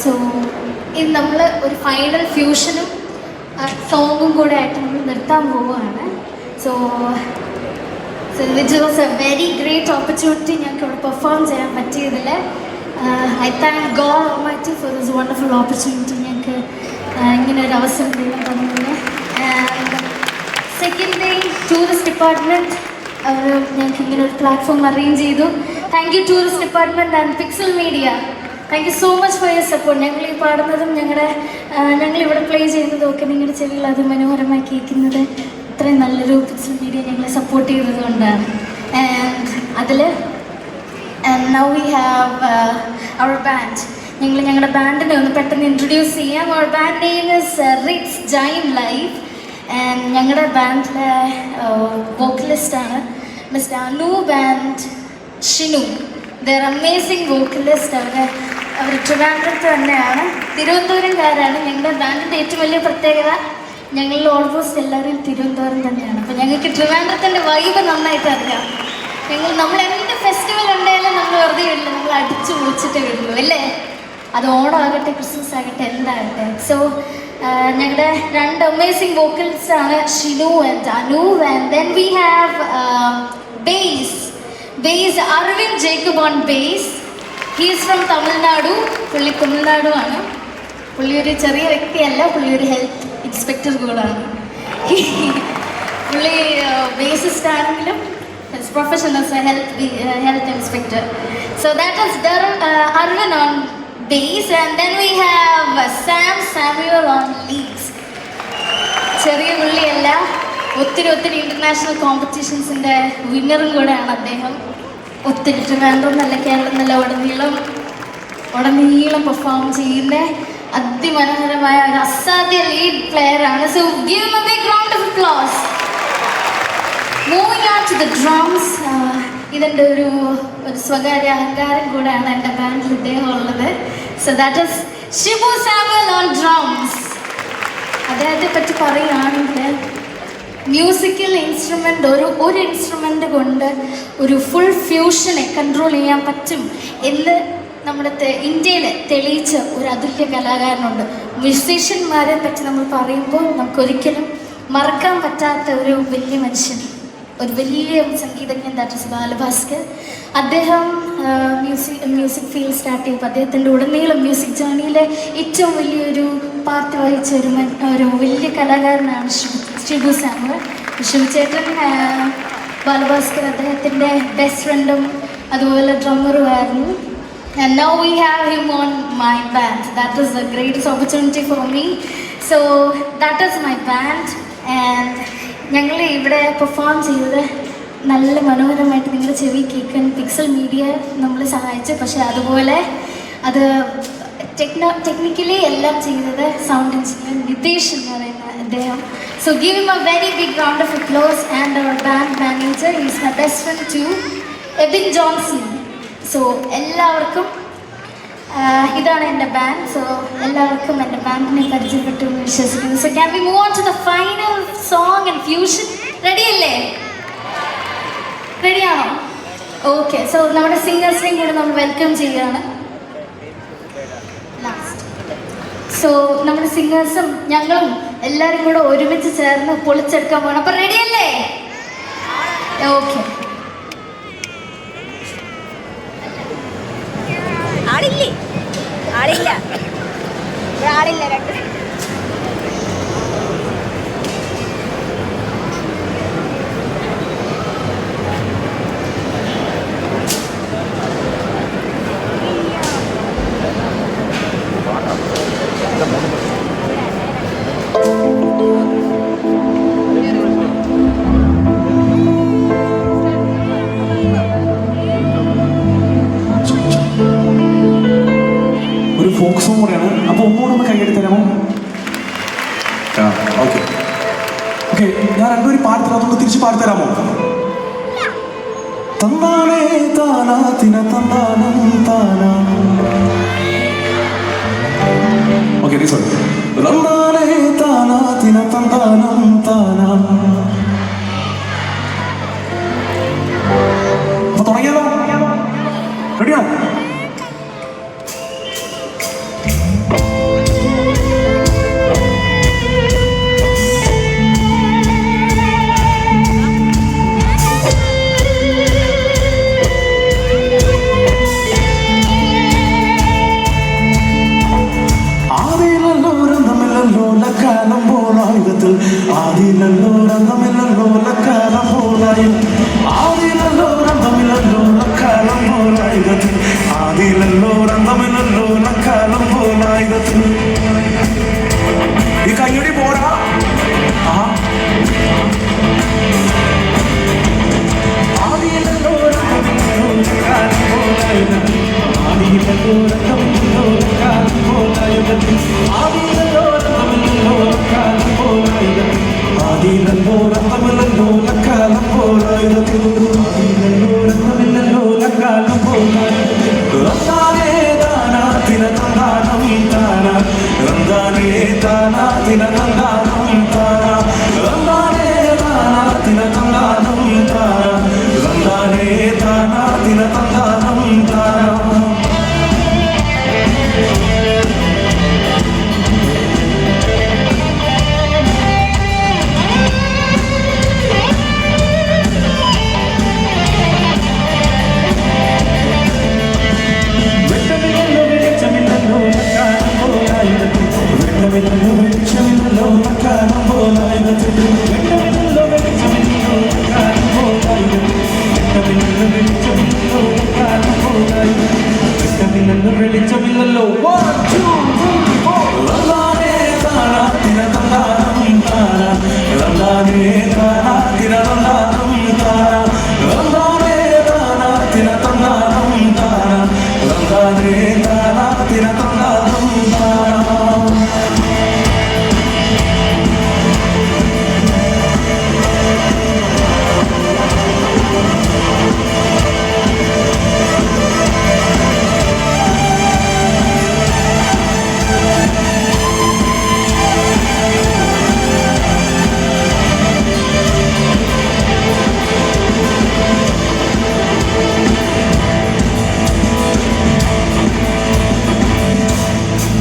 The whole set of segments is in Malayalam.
സോ ഇത് നമ്മൾ ഒരു ഫൈനൽ ഫ്യൂഷനും സോങ്ങും കൂടെ ആയിട്ട് നമ്മൾ നിർത്താൻ പോവുകയാണ്. So which was a very great opportunity ഞങ്ങൾക്ക് ഇവിടെ പെർഫോം ചെയ്യാൻ പറ്റിയതിൽ. I thank God almighty for this wonderful opportunity. ഞങ്ങൾക്ക് ഇങ്ങനെ ഒരു അവസരം തന്നതിന്. And second thing, tourist department ഞങ്ങൾക്ക് ഇങ്ങനെ ഒരു പ്ലാറ്റ്ഫോം അറേഞ്ച് ചെയ്തു. Thank you tourist department and pixel media. Thank you so much for your support. ഞങ്ങൾ ഈ പാടുന്നതും ഞങ്ങളിവിടെ പ്ലേ ചെയ്യുന്നതും ഒക്കെ നിങ്ങളുടെ ചെവിയിൽ അത് മനോഹരമായി കേൾക്കുന്നത് ഇത്രയും നല്ലൊരു പിക്സൽ മീഡിയ ഞങ്ങളെ സപ്പോർട്ട് ചെയ്തത് കൊണ്ടാണ്. ആൻഡ് അതിൽ now we have our band. ഞങ്ങളുടെ ബാൻഡിനെ ഒന്ന് പെട്ടെന്ന് ഇൻട്രൊഡ്യൂസ് ചെയ്യാം. Our band name is Ritz Jain life. And ഞങ്ങളുടെ ബാൻഡിലെ വോക്കലിസ്റ്റാണ് mister Anoop and Shinu. They're amazing vocalist. അവർ ട്രിവാൻഡ്രത്ത് തന്നെയാണ്, തിരുവനന്തപുരംകാരാണ്. ഞങ്ങളുടെ ബാൻഡിൻ്റെ ഏറ്റവും വലിയ പ്രത്യേകത ഞങ്ങളിൽ ഓൾമോസ്റ്റ് എല്ലാവരും തിരുവനന്തപുരം തന്നെയാണ്. അപ്പോൾ ഞങ്ങൾക്ക് ട്രിവാൻഡ്രത്തിൻ്റെ വൈബ് നന്നായിട്ട് അറിയാം. നമ്മൾ എന്ത് ഫെസ്റ്റിവൽ ഉണ്ടെങ്കിലും നമ്മൾ വെറുതെ വരില്ല, നമ്മൾ അടിച്ചു പൊളിച്ചിട്ട് വരുള്ളൂ അല്ലേ? അത് ഓണമാകട്ടെ, ക്രിസ്മസ് ആകട്ടെ, എന്താകട്ടെ. സോ ഞങ്ങളുടെ രണ്ട് അമേസിങ് വോക്കൽസ് ആണ് Shinu and Anoop. And then we have bass Aravind Jacob on bass. He is from Tamil Nadu. പുള്ളി തമിഴ്നാടുമാണ്. പുള്ളി ഒരു ചെറിയ വ്യക്തിയല്ല, പുള്ളി ഒരു ഹെൽത്ത് ഇൻസ്പെക്ടർ കൂടാണ്. പുള്ളി ബേസിസ്റ്റ് ആണെങ്കിലും his profession is a health inspector. So that is Arvind on bass, and then we have Samuel on leads. ചെറിയ പുള്ളിയല്ല, ഒത്തിരി ഇന്റർനാഷണൽ കോമ്പറ്റീഷൻസിൻ്റെ വിന്നറും കൂടെയാണ് അദ്ദേഹം. ഒത്തിരി ട്രിവാൻഡ്രം നല്ല കേരളം നല്ല ഉടനീളം പെർഫോം ചെയ്യുന്ന അതിമനോഹരമായ ഒരു അസാധ്യ ലീഡ് പ്ലെയർ ആണ്. So give him a big round of applause. Moving on to the drums, ഇതിൻ്റെ ഒരു സ്വകാര്യ അഹങ്കാരം കൂടെയാണ് എൻ്റെ ബാൻഡിൽ ഇദ്ദേഹം ഉള്ളത്. So that is Shibu Samuel on drums. അദ്ദേഹത്തെ പറ്റി പറയുകയാണെങ്കിൽ മ്യൂസിക്കൽ ഇൻസ്ട്രുമെൻ്റ് ഒരു ഇൻസ്ട്രുമെൻ്റ് കൊണ്ട് ഒരു ഫുൾ ഫ്യൂഷനെ കൺട്രോൾ ചെയ്യാൻ പറ്റും എന്ന് നമ്മുടെ ഇന്ത്യയിൽ തെളിയിച്ച ഒരു അതുല്യ കലാകാരനുണ്ട്. മ്യൂസീഷ്യന്മാരെ പറ്റി നമ്മൾ പറയുമ്പോൾ നമുക്കൊരിക്കലും മറക്കാൻ പറ്റാത്ത ഒരു വലിയ മനുഷ്യൻ, ഒരു വലിയ സംഗീതജ്ഞൻ, ദാറ്റ് ഇസ് ബാലഭാസ്കർ. അദ്ദേഹം മ്യൂസിക് ഫീൽഡ് സ്റ്റാർട്ട് ചെയ്തപ്പോൾ അദ്ദേഹത്തിൻ്റെ ഉടനീളം മ്യൂസിക് ജേർണിയിലെ ഏറ്റവും വലിയൊരു പാർട്ട് വഹിച്ച ഒരു വലിയ കലാകാരനാണ് ഷിബു സാമുവൽ. ഷിബു ചേട്ടൻ ബാലഭാസ്കർ അദ്ദേഹത്തിൻ്റെ ബെസ്റ്റ് ഫ്രണ്ടും അതുപോലെ ഡ്രമ്മറുമായിരുന്നു. And now we have him on my band. That is the greatest opportunity for me. So that is my band. And ഞങ്ങൾ ഇവിടെ പെർഫോം ചെയ്തത് നല്ല മനോഹരമായിട്ട് നിങ്ങളുടെ ചെവി കേൾക്കാൻ പിക്സൽ മീഡിയ നമ്മളെ സഹായിച്ചു. പക്ഷേ അതുപോലെ അത് ടെക്നിക്കലി എല്ലാം ചെയ്തത് സൗണ്ട് എഞ്ചിനീയർ നിതേഷ് എന്ന് പറയുന്ന അദ്ദേഹം. So give him a very big round of applause. And our band manager is my best friend too Ebin Johnson. So എല്ലാവർക്കും ഇതാണ് എൻ്റെ ബാൻഡ്. സോ എല്ലാവർക്കും എൻ്റെ ബാൻഡിനെ പരിചയപ്പെട്ടു എന്ന് വിശ്വസിക്കുന്നു. So can we move on to the final song and fusion? റെഡിയല്ലേ? റെഡിയാണോ? ഓക്കെ. സോ നമ്മുടെ സിംഗേഴ്സിനെയും കൂടെ നമ്മൾ വെൽക്കം ചെയ്യുകയാണ്. സോ നമ്മുടെ സിംഗേഴ്സും ഞങ്ങളും എല്ലാവരും കൂടെ ഒരുമിച്ച് ചേർന്ന് പൊളിച്ചെടുക്കാൻ പോകണം. അപ്പം റെഡിയല്ലേ? ഓക്കെ. ആളില്ല രണ്ട് ഫോക്ക് സോങ് കൂടെയാണ്. അപ്പോൾ ഒന്നുകൂടെ കൈയ്യെടുത്ത് തരാമോ? Okay okay. ഞാൻ രണ്ടുപേരും പാടിത്തരാം, അതുകൊണ്ട് തിരിച്ച് പാടിത്തരാമോ? തന്നാനേ താനാ തിന തന്നാനം താനാ. Okay, sorry. തന്നാനേ താനാ തിന തന്നാനം താനാ. അപ്പൊ തുടങ്ങിയാലോ? റെഡിയാണോ? തിന തന്താനം താന തന്താനേ താന തിന തന്താനം താന തന്താനേ താന തിന തന്താനം താന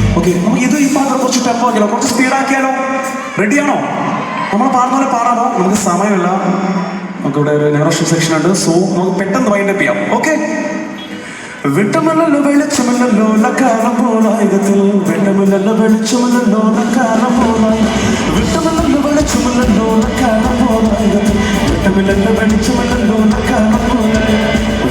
നമുക്ക് ഇത് ഈ പാട്ട് കുറച്ച് ടെമ്പോ ആക്കിയാലോ, കുറച്ച് സ്പീഡാക്കിയാലോ? റെഡിയാണോ? നമ്മൾ പാടുന്ന പോലെ പാടാമോ? നമുക്ക് സമയമില്ല, നമുക്കിവിടെ ഒരു നെറോഷൻ സെക്ഷൻ ഉണ്ട്. സോ നമുക്ക് പെട്ടെന്ന് വൈൻഡപ്പ് ചെയ്യാം. ഓക്കെ. വിട്ടമില്ലല്ലോ വെളിച്ചമില്ലല്ലോ ലക്കാലം പോലായകത്തിൽ വിട്ടമില്ലല്ലോ വെളിച്ചമില്ലല്ലോ ലക്കാലം പോലായി വിട്ടമില്ലല്ലോ വെളിച്ചമില്ലല്ലോ ലക്കാലം പോലായകത്തിൽ വിട്ടമില്ലല്ലോ വെളിച്ചമില്ലല്ലോ ലക്കാലം പോലായി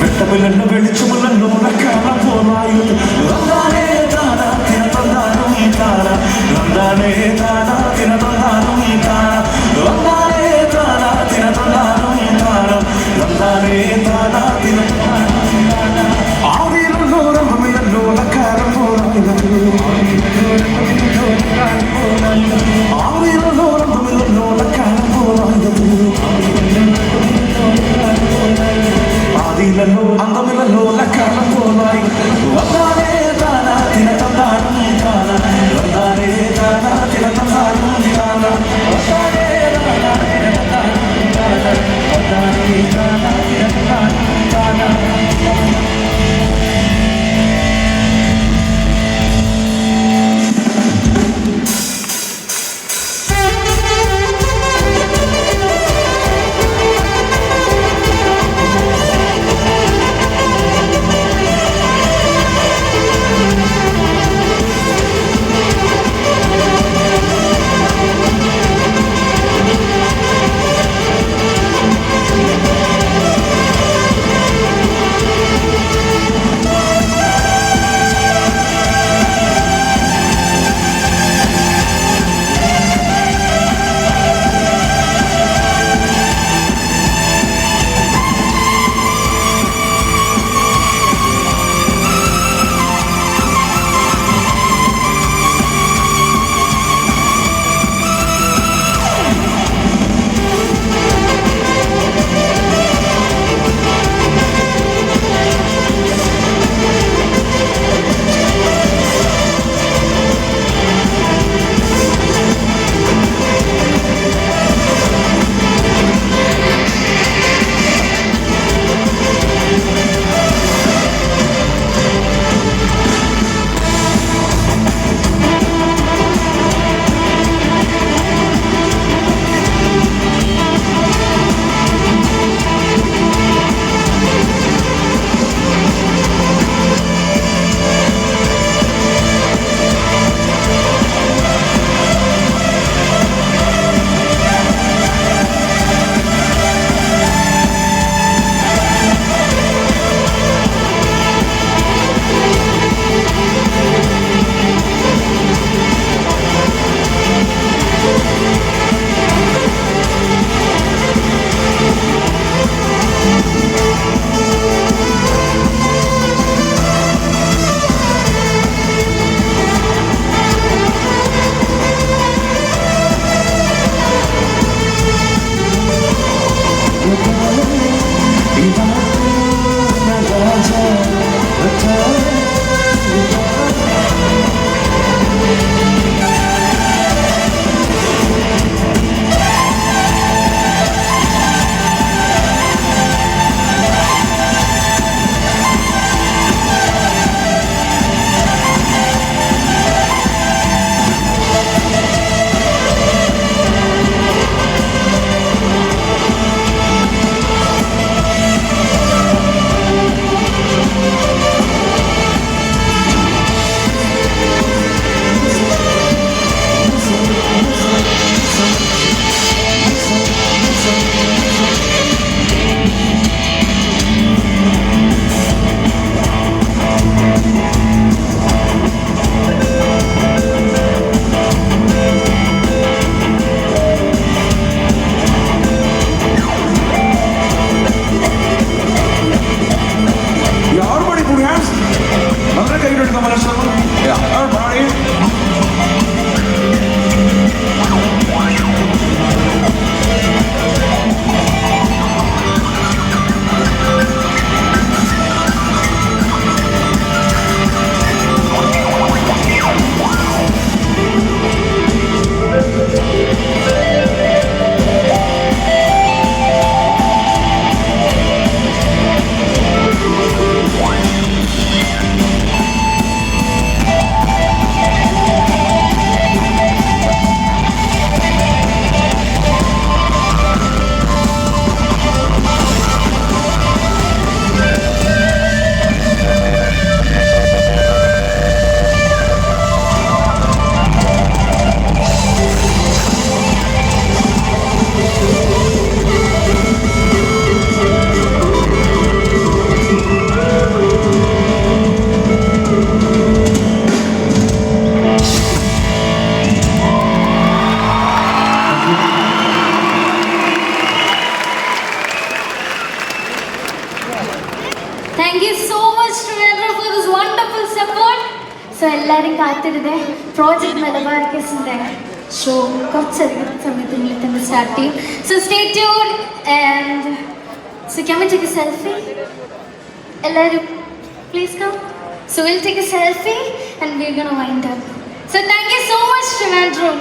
വിട്ടമില്ലല്ലോ വെളിച്ചമില്ലല്ലോ ലക്കാലം പോലായകത്തിൽ തന്താനേ താന തിന തന്താനം താന തന്താനേ താന തിന തന്താനം താന തന്താനേ താന തിന തന്താനം താന തന്താനേ താന തിന തന്താനം താന ആദിയിലല്ലോ രംഭമില്ലല്ലോ ലക്കാലം പോലായകത്തിൽ ആദിയിലല്ലോ രംഭമില്ലല്ലോ ലക്കാലം പോലായകത്തിൽ ആദിയിലല്ലോ അന്തമില്ലല്ലോ ലക്കാലം പോലായി വന്ദാനേ താന തിന തന്താനം താന വന്ദാനേ താന തിന തന്താനം താന വന്ദാനേ താന തിന തന്താനം താന വന്ദാനേ താന തിന തന്താനം താന. എല്ലാവരും കാത്തിരുന്നേ. പ്രോജക്ട് മലബാർക്കസിൻ്റെ ഷോ കുറച്ചധികം സമയത്തിനുള്ളിൽ തന്നെ സ്റ്റാർട്ട് ചെയ്യും. So stay tune and so can we take a selfie? എല്ലാവരും please come. So we'll take a selfie and we're gonna wind up. So thank you so much, Trivandrum.